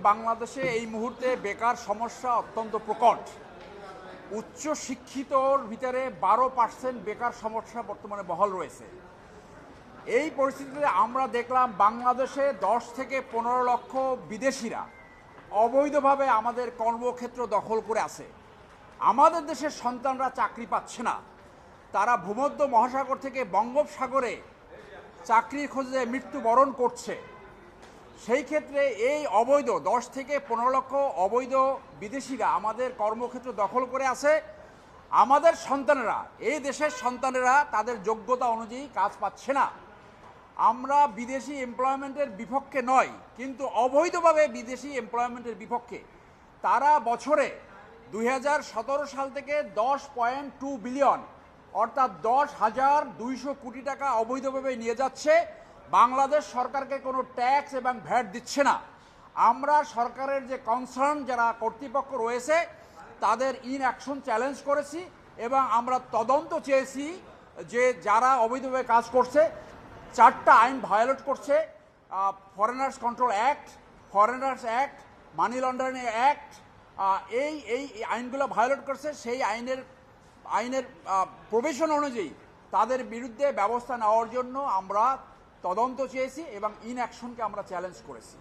বাংলাদেশে এই মুহূর্তে বেকার সমস্যা অত্যন্ত প্রকট। উচ্চ শিক্ষিতর ভিতরে 12% বেকার সমস্যা বর্তমানে বহাল রয়েছে। এই পরিস্থিতিতে আমরা দেখলাম বাংলাদেশে 10 থেকে 15 লক্ষ বিদেশিরা অবৈধভাবে আমাদের কর্মক্ষেত্র দখল করে আছে। আমাদের দেশের সন্তানরা চাকরি পাচ্ছে না, তারা ভূমধ্য মহাসাগর থেকে বঙ্গোপসাগরে চাকরির খোঁজে মৃত্যুবরণ করছে। সেই ক্ষেত্রে এই অবৈধ 10 থেকে 15 লক্ষ অবৈধ বিদেশিরা আমাদের কর্মক্ষেত্র দখল করে আছে। আমাদের সন্তানেরা, এই দেশের সন্তানেরা তাদের যোগ্যতা অনুযায়ী কাজ পাচ্ছে না। আমরা বিদেশি এমপ্লয়মেন্টের বিপক্ষে নয়, কিন্তু অবৈধভাবে বিদেশি এমপ্লয়মেন্টের বিপক্ষে। তারা বছরে 2017 সাল থেকে 10.2 বিলিয়ন অর্থাৎ 10,200 কোটি টাকা অবৈধভাবে নিয়ে যাচ্ছে। বাংলাদেশ সরকারকে কোনো ট্যাক্স এবং ভ্যাট দিচ্ছে না। আমরা সরকারের যে কনসার্ন যারা কর্তৃপক্ষ রয়েছে তাদের ইনঅ্যাকশন চ্যালেঞ্জ করেছি এবং আমরা তদন্ত চেয়েছি যে যারা অবৈধভাবে কাজ করছে। 4টা আইন ভায়োলেট করছে: foreigners control act, foreigners act, money laundering act. এই আইনগুলো ভায়োলেট করছে। সেই আইনের প্রভিশন অনুযায়ী তাদের বিরুদ্ধে ব্যবস্থা নেওয়ার জন্য আমরা তদন্ত চেয়েছি এবং ইনঅ্যাকশনকে আমরা চ্যালেঞ্জ করেছি।